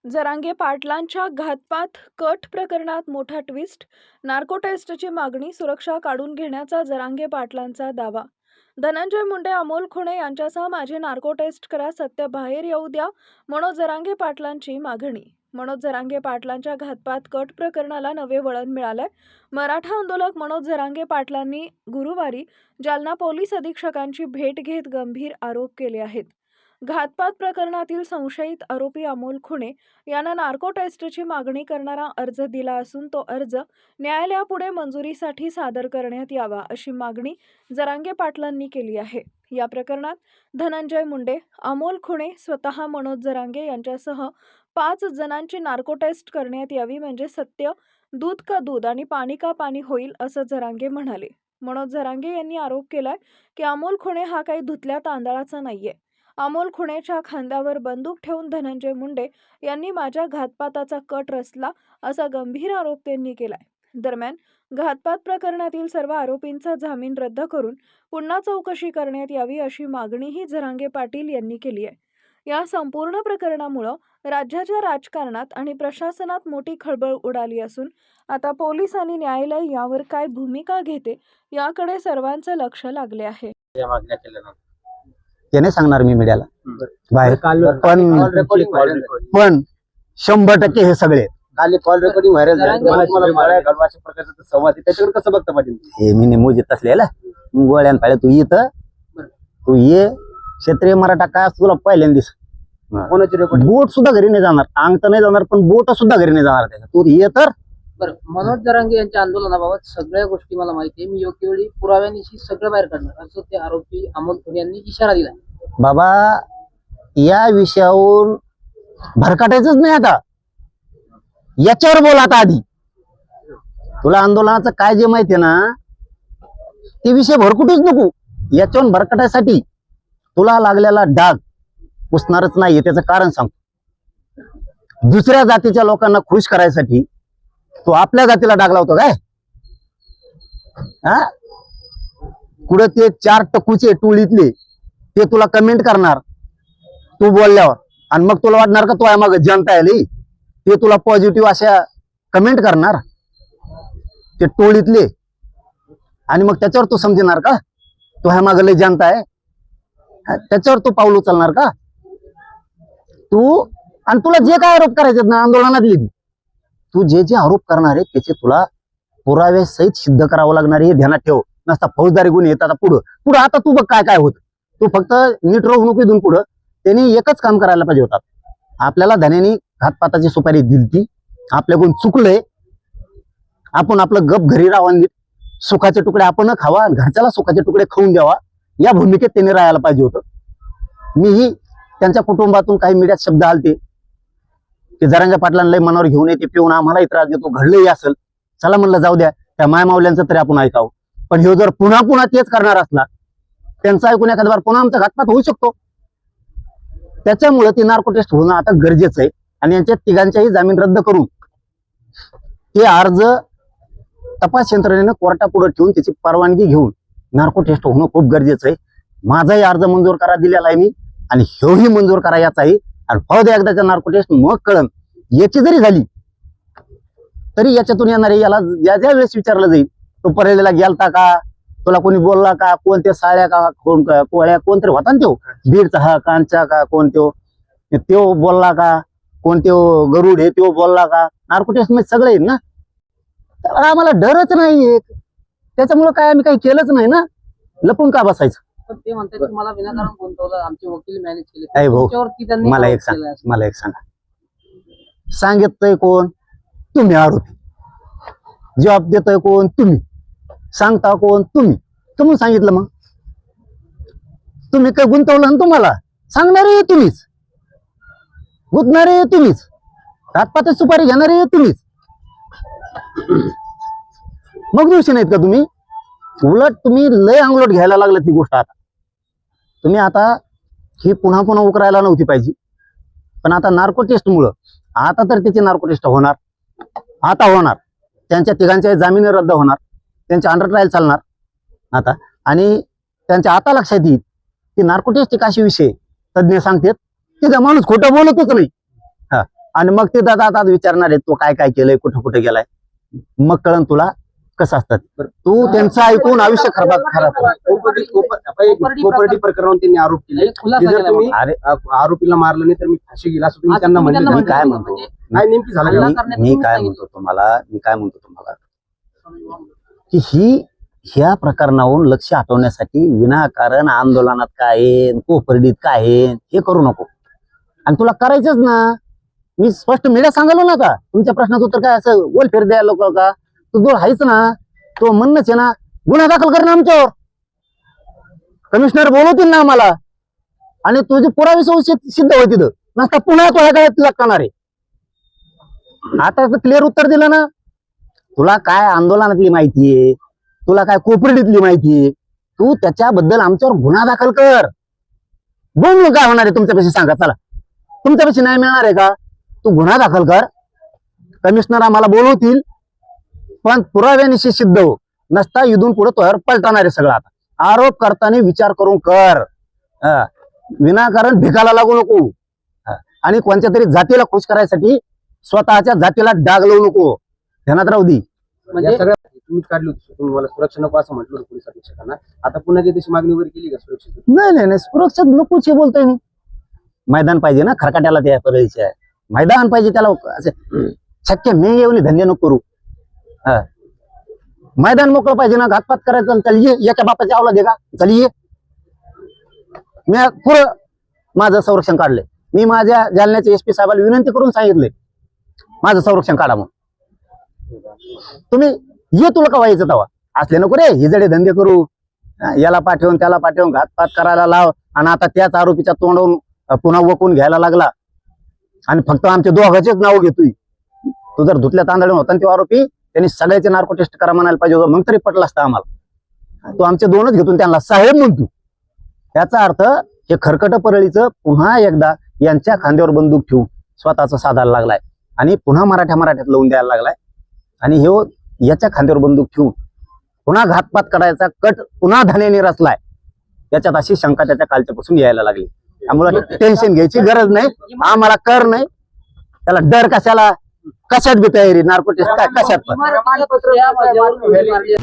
जरांगे पाटलांच्या घातपात कट प्रकरणात मोठा ट्विस्ट. नार्को टेस्टची मागणी, सुरक्षा काढून घेण्याचा जरांगे पाटलांचा दावा. धनंजय मुंडे, अमोल खुणे यांच्यासह माझी नार्को टेस्ट करा, सत्य बाहेर येऊ द्या, मनोज जरांगे पाटलांची मागणी. मनोज जरांगे पाटलांच्या घातपात कट प्रकरणाला नवे वळण मिळालंय. मराठा आंदोलक मनोज जरांगे पाटलांनी गुरुवारी जालना पोलीस अधीक्षकांची भेट घेत गंभीर आरोप केले आहेत. घातपात प्रकरणातील संशयित आरोपी अमोल खुणे यांना नार्को टेस्टची मागणी करणारा अर्ज दिला असून तो अर्ज न्यायालयापुढे मंजुरीसाठी सादर करण्यात यावा, अशी मागणी जरांगे पाटलांनी केली आहे. या प्रकरणात धनंजय मुंडे, अमोल खुणे, स्वतः मनोज जरांगे यांच्यासह 5 जणांची नार्को टेस्ट करण्यात यावी, म्हणजे सत्य दूध का दूध आणि पाणी का पाणी होईल, असं जरांगे म्हणाले. मनोज जरांगे यांनी आरोप केलाय की अमोल खुणे हा काही धुतल्या तांदळाचा नाहीये. अमोल खुणेच्या खांद्यावर बंदूक ठेवून धनंजय मुंडे यांनी माझ्या घातपाताचा कट रचला, असा गंभीर आरोप त्यांनी केलाय. दरम्यान घातपात प्रकरणातील सर्व आरोपींचा जामीन रद्द करून पुन्हा चौकशी करण्यात यावी, अशी मागणीही जरांगे पाटील यांनी केली आहे. या संपूर्ण प्रकरणामुळे राज्याच्या राजकारणात आणि प्रशासनात मोठी खळबळ उडाली असून आता पोलीस आणि न्यायालय यावर काय भूमिका घेते याकडे सर्वांचं लक्ष लागले आहे. ते नाही सांगणार मी मीडियाला बाहेर, पण 100% हे सगळे कॉल रेकॉर्डिंग व्हायरल संवाद त्याच्यावर कसं बघता पाटील? हे मी निमोजित असलेला गोळ्यान पाहिजे. तू ये क्षेत्रीय मराठा काय तुला पहिल्यांदिस कोणाची रेकॉर्डिंग? बोट सुद्धा घरी नाही जाणार, अंग तर नाही जाणार, पण बोट सुद्धा घरी नाही जाणार त्याच्या. तू ये तर. बरं, मनोज जरांगे यांच्या आंदोलनाबाबत सगळ्या गोष्टी मला माहिती आहे. मी योग्य वेळी पुराव्यानिशी सगळं बाहेर काढणार, असं ते आरोपी अमोल खुणे यांनी इशारा दिला. बाबा, या विषयावरून भरकाटायचंच नाही आता, याच्यावर बोल आता. आधी तुला आंदोलनाचं काय जे माहितीये ना, ते विषय भरकुटूच नको. याच्यावर भरकटायसाठी तुला लागलेला डाग पुसणारच नाही, त्याचं कारण सांगतो. दुसऱ्या जातीच्या लोकांना खुश करायसाठी तू आपल्या जातीला डाग लावतो काय? हा, कुठं ते 4 टकूचे टोळीतले ते तुला कमेंट करणार तू बोलल्यावर, आणि मग तुला वाटणार का तो मग जनता आली, ते तुला पॉझिटिव्ह अशा कमेंट करणार ते टोळीतले, आणि मग त्याच्यावर तू समजणार का तो ह्या मागं लय जनता आहे? त्याच्यावर तू पाऊल उचलणार का तू? आणि तुला जे काय आरोप करायचे ना आंदोलनातले, तू जे जे आरोप करणार आहे त्याचे तुला पुरावे सहित सिद्ध करावं लागणार, हे ध्यानात ठेव. नसता फौजदारी गुन्हे येतात पुढं. आता तू बघ काय काय होत. तू फक्त नीट राहू नको इथून पुढं. त्यांनी एकच काम करायला पाहिजे होतात. आपल्याला धन्यानी घातपाताची सुपारी दिलती, आपल्याकडून चुकलंय, आपण आपलं गप घरी राहावं, सुखाचे तुकडे आपण खावा, घरच्याला सुखाचे तुकडे खाऊन द्यावा, या भूमिकेत त्यांनी राहायला पाहिजे होतं. मीही त्यांच्या कुटुंबातून काही मीडियात शब्द आलते की जरांगे पाटलांना लय मनावर घेऊन येते, पिऊन आम्हालाही त्रास देतो, घडलंही असेल. चला म्हणलं जाऊ द्या, त्या मायमावल्यांचं तरी आपण ऐकावं. पण हे जर पुन्हा तेच करणार असला, त्यांचं ऐकून एखाद्या बार पुन्हा आमचा घातपात होऊ शकतो. त्याच्यामुळे ती नार्को टेस्ट होणं आता गरजेचं आहे. आणि यांच्या तिघांच्याही जामीन रद्द करून ते अर्ज तपास यंत्रणेनं कोर्टापुढे ठेवून त्याची परवानगी घेऊन नार्को टेस्ट होणं खूप गरजेचं आहे. माझाही अर्ज मंजूर करा दिलेला आहे मी, आणि हेही मंजूर करा याचा आहे. आणि फौज एकदाच्या नार्को टेस्ट मग कळण, याची जरी झाली तरी याच्यातून येणारे याला ज्या ज्या वेळेस विचारलं जाईल, तो परेलेला गेलता का, तुला कोणी बोलला का, कोणत्या साळ्या का, कोळ्या कोणतरी होता ना, तो बीडचा हा कांचा का, कोण तो बोलला का, कोणते गरुड हे तो बोलला का, नार्को टेस्ट मध्ये सगळे येईल ना. तर आम्हाला डरच नाही, त्याच्यामुळे काय आम्ही काही केलंच नाही ना, लपून का बसायचं. पण ते म्हणतात की मला विनाकारण गुंतवलं, आमचे वकील मॅनेज केले. अरे भाऊ, त्यांनी मला एक सांगा, सांगितलंय कोण? तुम्ही आरोपी. जबाब देतोय कोण? तुम्ही. सांगता कोण? तुम्ही सांगितलं. मग तुम्ही काय गुंतवलं ना, तुम्हाला सांगणारे तुम्हीच, गुंतणारे तुम्हीच, घातपात सुपारी घेणारे तुम्हीच. मग दोषी नाहीत का तुम्ही? उलट तुम्ही लय अंगलोट घ्यायला लागलं ती गोष्ट. आता तुम्ही आता ही पुन्हा उकरायला नव्हती पाहिजे, पण आता नार्को टेस्ट मुळे आता तर त्याची नार्को टेस्ट होणार, आता होणार. त्यांच्या तिघांच्या जामीन रद्द होणार, त्यांचे अंडर ट्रायल चालणार आता. आणि त्यांच्या आता लक्षात येईल की नार्को टेस्ट एक अशी विषय तज्ञ सांगतात की माणूस खोटं बोलतच नाही. हा, आणि मग ते दादा विचारणार आहे तो काय काय केलंय कुठं कुठे गेलाय मग कळण तुला कसं असतात तू त्यांचं ऐकून आयुष्य खराब कोपर्डी प्रकरणावर त्यांनी आरोप केले एक खुलासा की जर केला तुम्ही अरे आरोपीला मारलं नाही तर मी फाशी गेला असं तुम्ही असं त्यांना तुम्ही म्हणले त्यांना मी काय म्हणतो काय नेमकी झालं हल्ला का? करण्यात मी तुम्ही काय सांगितलं. म्हणतो तुम्हाला की ह्या प्रकरणावरून लक्ष हटवण्यासाठी विनाकारण आंदोलनात काय आहे, कोपर्डीत काय आहे, हे करू नको आणि तुला करायचंच ना मी स्पष्ट मीडिया सांगालो ना का तुमच्या प्रश्नाचं उत्तर काय असं वेलफेअर द्यायला लोक का तू जो आहेच ना तो म्हणणंच आहे ना गुन्हा दाखल कर ना आमच्यावर कमिशनर बोलवतील ना आम्हाला आणि तुझे पुरावे सिद्ध होईल तिथं नसता पुन्हा तुला काय लागणार आहे आता क्लिअर उत्तर दिलं ना तुला काय आंदोलनातली माहिती आहे तुला काय कोपर्डीतली माहिती आहे तू त्याच्याबद्दल आमच्यावर गुन्हा दाखल कर बोल काय होणार आहे तुमच्यापाशी सांगा चला तुमच्यापाशी नाही मिळणार आहे का तू गुन्हा दाखल कर कमिशनर आम्हाला बोलवतील पण पुराव्यानिशी सिद्ध हो नसता इथून पुढे तोवर पलटणार आहे सगळं आता आरोप करताना विचार करून कर विनाकारण भिकाला लागू नको आणि कोणत्या तरी जातीला खुश करायसाठी स्वतःच्या जातीला डाग लावू नको ध्यानात राहू दे म्हणजे या सगळ्या तुम्हीच काढली होती तुम्ही मला सुरक्षा नको असं म्हटलं होतं पोलीस अधीक्षकांना आता पुन्हा काही तशी मागणी वगैरे केली का सुरक्षेची नाही सुरक्षा नकोच हे बोलतोय मी मैदान पाहिजे ना खरकाट्याला त्या परळीच्या मैदान पाहिजे त्याला असं शक्य मी येऊन धंदे नको करू मैदान मोकळं पाहिजे ना घातपात करायचं चल ये एका बापाच्या आवला दे का चल ये मी पुरं माझं संरक्षण काढलंय मी माझ्या जालन्याच्या एसपी साहेबाला विनंती करून सांगितलंय माझं संरक्षण काढा मग तुम्ही ये तुला का व्हायचं तवा असले नको रे हिजडे धंदे करू याला पाठवून त्याला पाठवून घातपात करायला लाव आणि आता त्याच आरोपीच्या तोंडवून पुन्हा वकून घ्यायला लागला आणि फक्त आमच्या दोघांचेच नाव घेतोय तू जर धुतल्या तांदळून होता तो आरोपी त्यांनी सगळ्याचे नार्को टेस्ट करा म्हणायला पाहिजे होतं मग तरी पटलं असतं आम्हाला तो आमचे दोनच घेतून त्यांना साहेब म्हणतो त्याचा अर्थ हे खरकट परळीचं पुन्हा एकदा यांच्या खांद्यावर बंदूक ठेवून स्वतःचा साधायला लागलाय आणि पुन्हा मराठ्यात लावून द्यायला लागलाय आणि हे याच्या खांद्यावर बंदूक ठेवून पुन्हा घातपात करायचा कट पुन्हा धान्याने रचलाय त्याच्यात अशी शंका त्याच्या कालच्यापासून यायला लागली त्यामुळे टेन्शन घ्यायची गरज नाही आम्हाला कर नाही त्याला डर कशाला कशात बी तयारी नार्को टेस्ट काय कशात पण इमारतीच्या माझ्यावर उडी मारली.